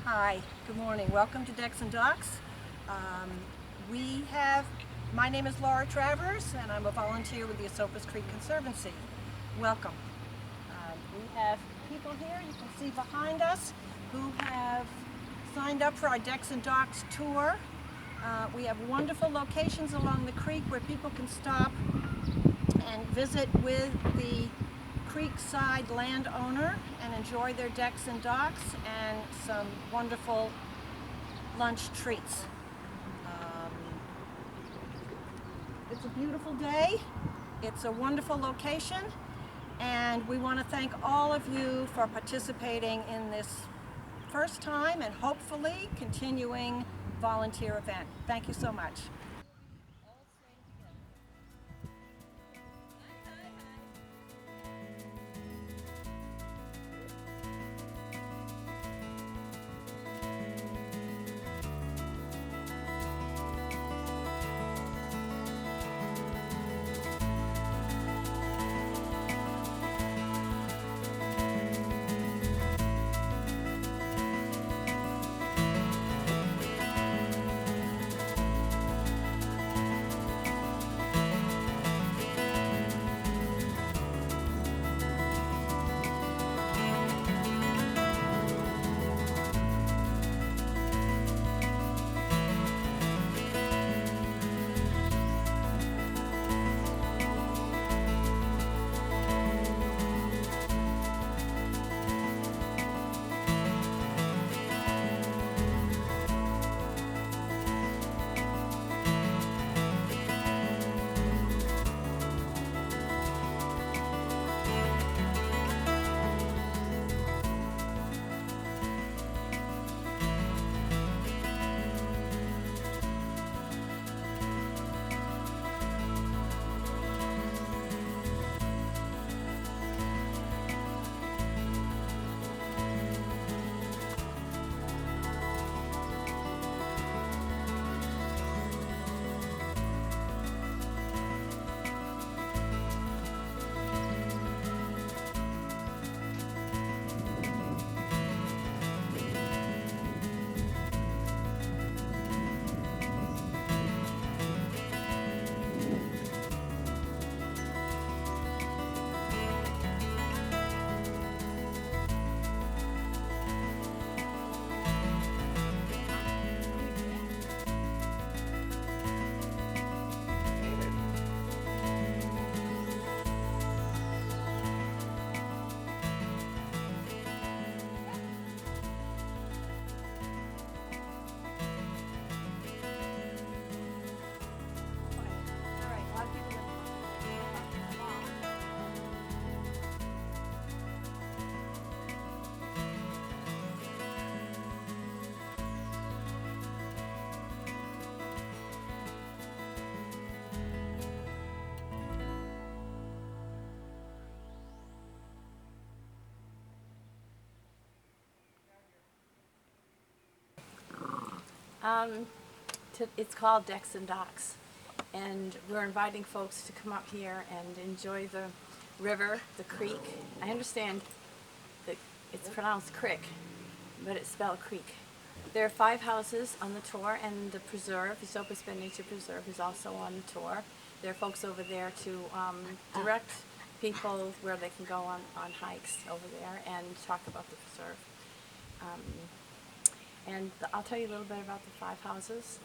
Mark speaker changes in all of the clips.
Speaker 1: Hi, good morning. Welcome to Decks and Docks. Um, my name is Laura Travers, and I'm a volunteer with the Esopus Creek Conservancy. Welcome. We have people here you can see behind us who have signed up for our Decks and Docks tour. We have wonderful locations along the creek where people can stop and visit with the creekside landowner and enjoy their decks and docks and some wonderful lunch treats. It's a beautiful day. It's a wonderful location, and we want to thank all of you for participating in this first time and hopefully continuing volunteer event. Thank you so much.
Speaker 2: Um, it's called Decks and Docks, and we're inviting folks to come up here and enjoy the river, the creek. I understand that it's pronounced crick, but it's spelled creek. There are 5 houses on the tour, and the preserve, the Esopus Bend Nature Preserve, is also on the tour. There are folks over there to direct people where they can go on hikes over there and talk about the preserve. I'll tell you a little bit about the 5 houses.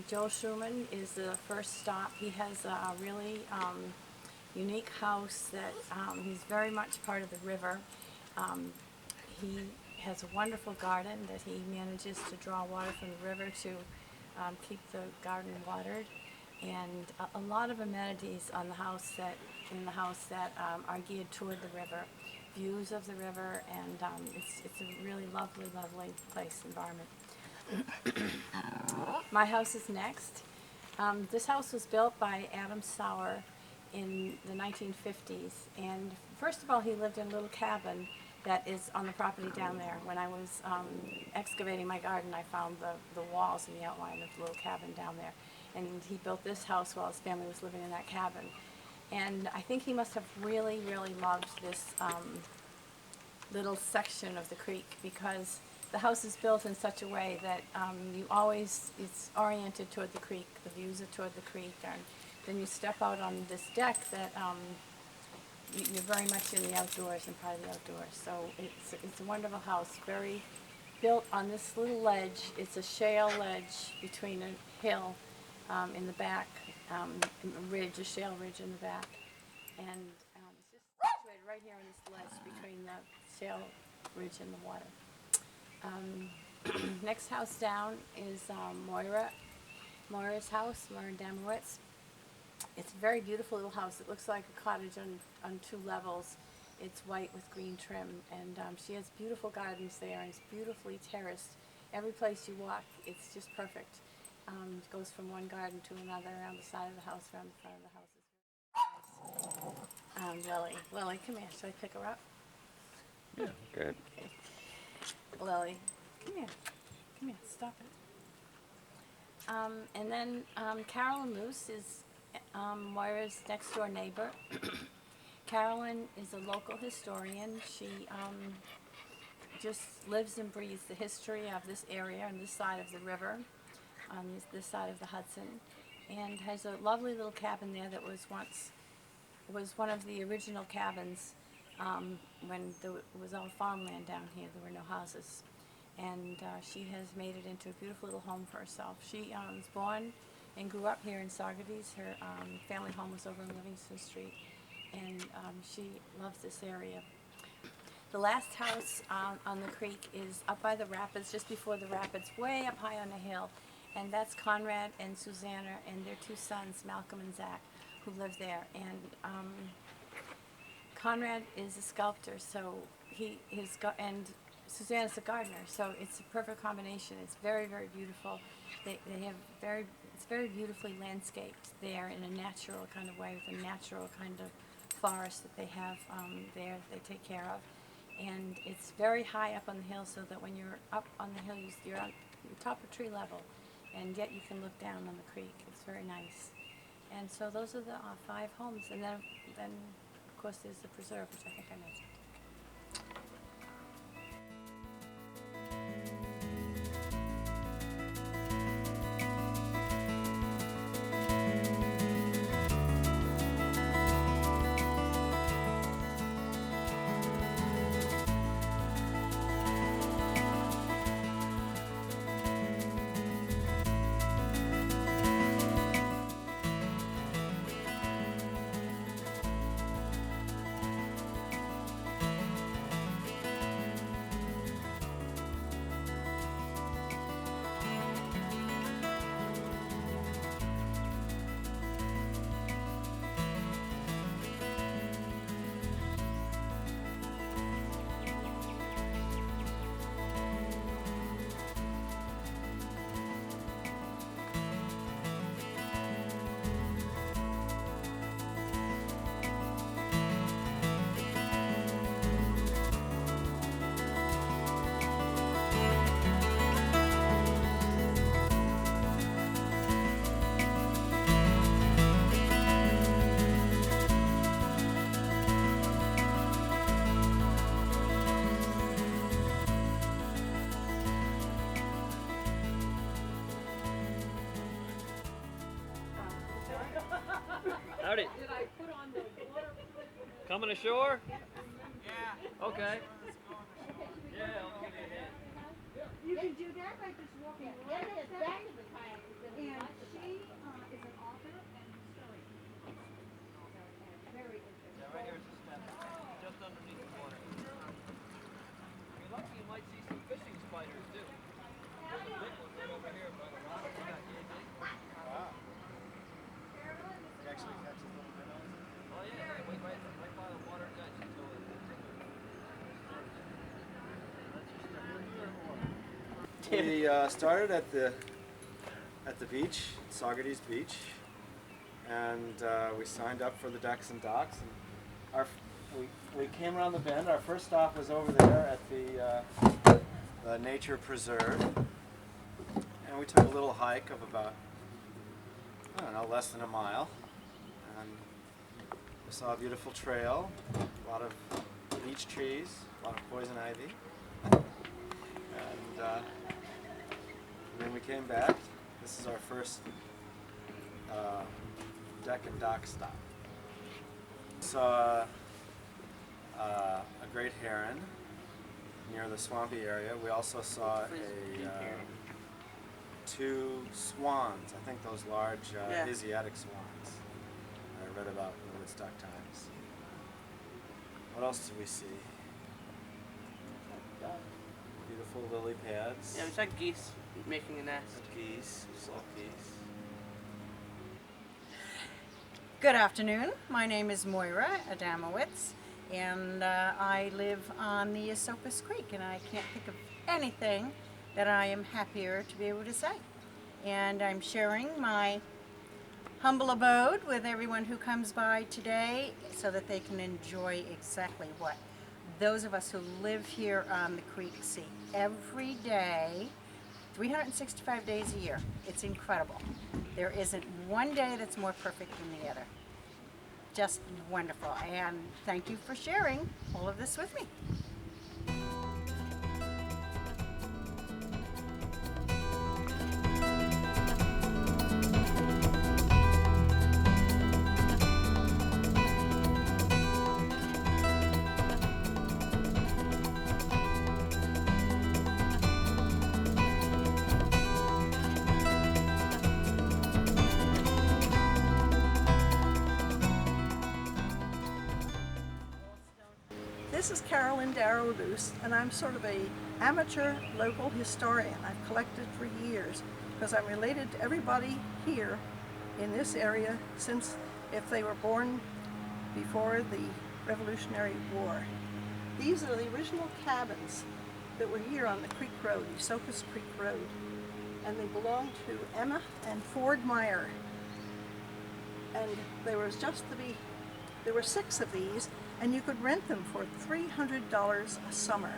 Speaker 2: Joel Schumann is the first stop. He has a really unique house that he's very much part of the river. He has a wonderful garden that he manages to draw water from the river to keep the garden watered, and a lot of amenities on the house that are geared toward the river. Views of the river, and it's a really lovely place, environment. My house is next. This house was built by Adam Sauer in the 1950s, and first of all he lived in a little cabin that is on the property down there. When I was excavating my garden, I found the walls and the outline of the little cabin down there, and he built this house while his family was living in that cabin. And I think he must have really, really loved this little section of the creek, because the house is built in such a way that it's oriented toward the creek. The views are toward the creek, and then you step out on this deck that you're very much in the outdoors and part of the outdoors. So it's a wonderful house, very built on this little ledge. It's a shale ledge between a hill in the back, a shale ridge in the back, and it's just situated right here on this ledge between the shale ridge and the water. Next house down is Moira's house, Moira Damowitz. It's a very beautiful little house. It looks like a cottage on 2 levels. It's white with green trim, and she has beautiful gardens there, and it's beautifully terraced. Every place you walk, it's just perfect. It goes from one garden to another, around the side of the house, around the front of the house. Lily, come here. Should I pick her up?
Speaker 3: Yeah, good.
Speaker 2: Okay. Lily, come here, stop it. And then Carolyn Luce is Moira's next door neighbor. Carolyn is a local historian. She just lives and breathes the history of this area on this side of the river, on this side of the Hudson, and has a lovely little cabin there that was one of the original cabins when it was all farmland down here. There were no houses. And she has made it into a beautiful little home for herself. She was born and grew up here in Saugerties. Her family home was over on Livingston Street, and she loves this area. The last house on the creek is up by the rapids, just before the rapids, way up high on a hill, and that's Conrad and Susanna and their 2 sons, Malcolm and Zach, who live there. And Conrad is a sculptor, so and Susanna's a gardener, so it's a perfect combination. It's very, very beautiful. It's very beautifully landscaped there in a natural kind of way, with a natural kind of forest that they have there that they take care of. And it's very high up on the hill, so that when you're up on the hill, you're on top of tree level, and yet you can look down on the creek. It's very nice. And so those are the 5 homes. And then of course there's the preserve, which I think I mentioned.
Speaker 3: Howdy. Did I put on the water? Coming ashore? Yeah. Okay. Yeah, I'll give you a hand.
Speaker 4: You can do that by just walking right up that. And she is an author and historian. Very interesting.
Speaker 3: Yeah, right here is the step. Just underneath the water. If you're lucky, you might see some fishing spiders too. There's a big one right over here by the rock. Wow.
Speaker 5: It actually catches a little bit on it.
Speaker 3: Oh yeah, right by the water edge until it.
Speaker 5: We started at the beach, Saugerties Beach, and we signed up for the Decks and Docks. And we came around the bend. Our first stop was over there at the nature preserve, and we took a little hike of about, I don't know, less than a mile, and we saw a beautiful trail, a lot of beech trees, a lot of poison ivy. And then we came back. This is our first deck and dock stop. Saw a great heron near the swampy area. We also saw two swans. I think those large Asiatic swans I read about in the Woodstock Times. What else did we see? Beautiful lily pads.
Speaker 6: Yeah, we saw geese making a nest.
Speaker 5: Geese. We saw geese.
Speaker 1: Good afternoon. My name is Moira Adamowitz, and I live on the Esopus Creek, and I can't think of anything that I am happier to be able to say. And I'm sharing my humble abode with everyone who comes by today so that they can enjoy exactly what those of us who live here on the creek see every day, 365 days a year. It's incredible. There isn't one day that's more perfect than the other. Just wonderful. And thank you for sharing all of this with me.
Speaker 7: This is Carolyn Darrow-Luce, and I'm sort of a amateur local historian. I've collected for years because I'm related to everybody here in this area since if they were born before the Revolutionary War. These are the original cabins that were here on the Creek Road, Esopus Creek Road, and they belonged to Emma and Ford Meyer. And there were 6 of these, and you could rent them for $300 a summer.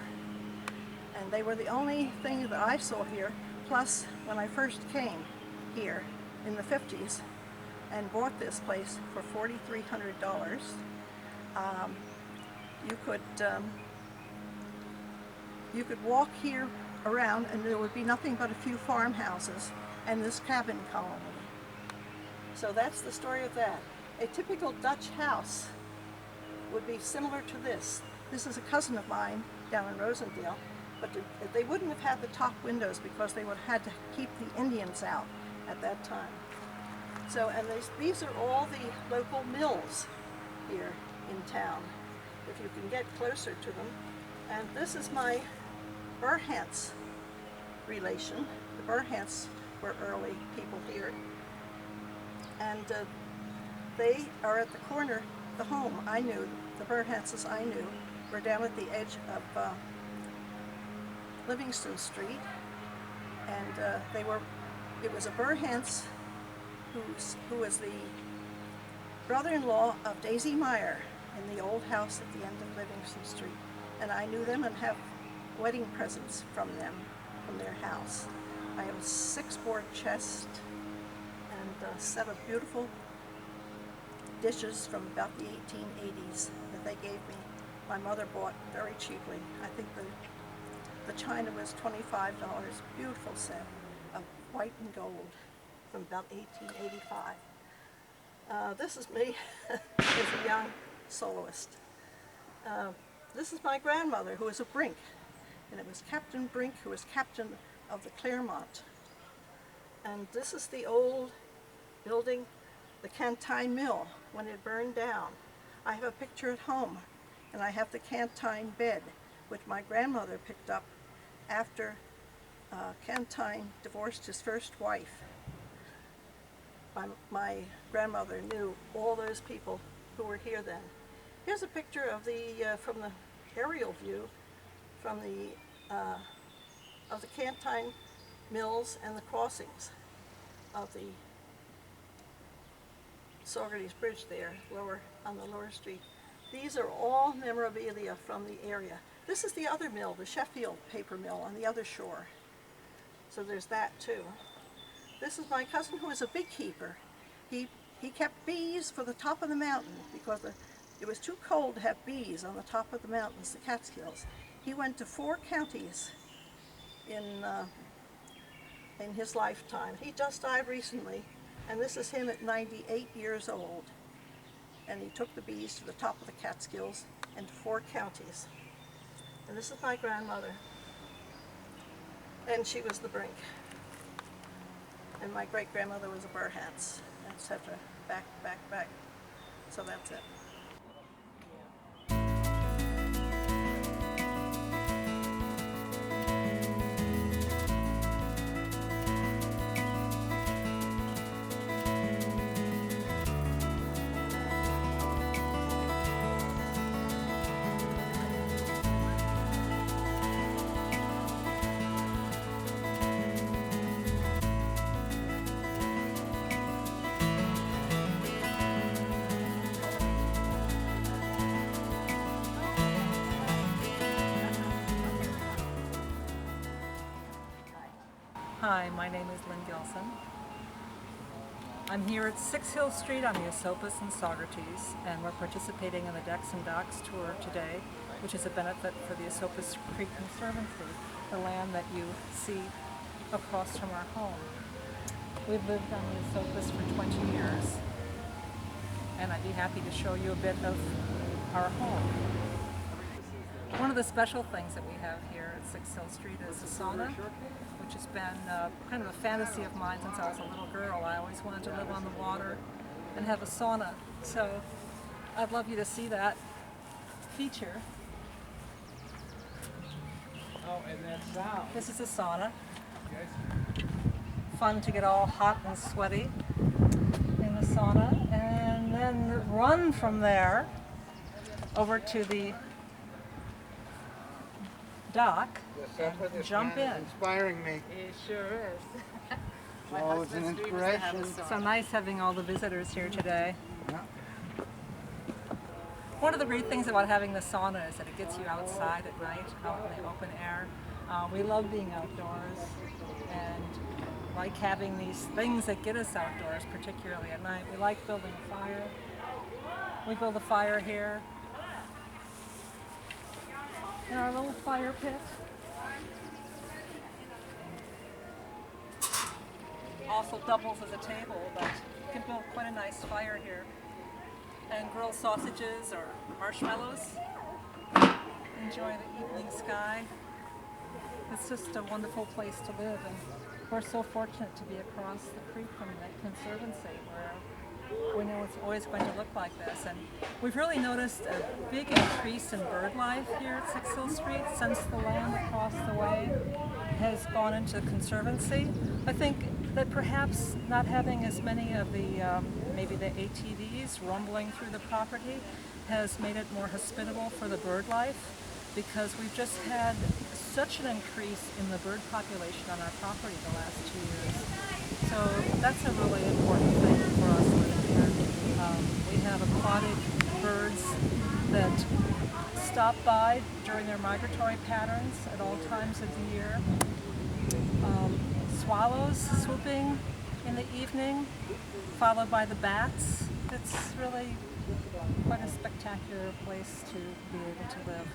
Speaker 7: And they were the only thing that I saw here. Plus, when I first came here in the 50s and bought this place for $4,300, you could walk here around and there would be nothing but a few farmhouses and this cabin colony. So that's the story of that. A typical Dutch house would be similar to this. This is a cousin of mine down in Rosendale, but they wouldn't have had the top windows because they would have had to keep the Indians out at that time. So, and these are all the local mills here in town, if you can get closer to them. And this is my Burhants relation. The Burhants were early people here. And they are at the corner. The home I knew, the Burhantses I knew, were down at the edge of Livingston Street, and it was a Burhants who was the brother-in-law of Daisy Meyer in the old house at the end of Livingston Street, and I knew them and have wedding presents from them, from their house. I have a 6-board chest and a set of beautiful dishes from about the 1880s that they gave me. My mother bought very cheaply. I think the china was $25. Beautiful set of white and gold from about 1885. This is me as a young soloist. This is my grandmother, who was a Brink, and it was Captain Brink who was captain of the Claremont. And this is the old building, the Cantine Mill, when it burned down. I have a picture at home, and I have the Cantine bed, which my grandmother picked up after Cantine divorced his first wife. My grandmother knew all those people who were here then. Here's a picture of from the aerial view from of the Cantine Mills and the crossings of the Saugerties Bridge there, on the lower street. These are all memorabilia from the area. This is the other mill, the Sheffield paper mill on the other shore. So there's that too. This is my cousin who was a beekeeper. He kept bees for the top of the mountain because it was too cold to have bees on the top of the mountains, the Catskills. He went to 4 counties in his lifetime. He just died recently, and this is him at 98 years old. And he took the bees to the top of the Catskills and 4 counties. And this is my grandmother. And she was the brink. And my great-grandmother was a Burhans, etc. Back. So that's it.
Speaker 1: Hi, my name is Lynn Gilson. I'm here at 6 Hill Street on the Esopus and Saugerties, and we're participating in the Decks and Docks tour today, which is a benefit for the Esopus Creek Conservancy, the land that you see across from our home. We've lived on the Esopus for 20 years, and I'd be happy to show you a bit of our home. One of the special things that we have here at 6 Hill Street is a sauna, which has been kind of a fantasy of mine since I was a little girl. I always wanted to live on the water and have a sauna. So I'd love you to see that feature.
Speaker 3: Oh, and that sound.
Speaker 1: This is a sauna. Fun to get all hot and sweaty in the sauna, and then run from there over to the dock and jump in.
Speaker 8: Inspiring me.
Speaker 2: It sure is.
Speaker 8: Oh, it's an inspiration.
Speaker 1: So nice having all the visitors here today.
Speaker 8: Yeah.
Speaker 1: One of the great things about having the sauna is that it gets you outside at night, out in the open air. We love being outdoors and like having these things that get us outdoors, particularly at night. We like building a fire. We build a fire here in our little fire pit. Also doubles as a table, but you can build quite a nice fire here. And grill sausages or marshmallows. Enjoy the evening sky. It's just a wonderful place to live, and we're so fortunate to be across the creek from the Conservancy, where we know it's always going to look like this. And we've really noticed a big increase in bird life here at 6 Hill Street since the land across the way has gone into the Conservancy. I think that perhaps not having as many of the maybe the ATVs rumbling through the property has made it more hospitable for the bird life, because we've just had such an increase in the bird population on our property the last 2 years. So that's a really important thing for us living here. We have aquatic birds that stop by during their migratory patterns at all times of the year. Swallows swooping in the evening, followed by the bats. It's really quite a spectacular place to be able to live.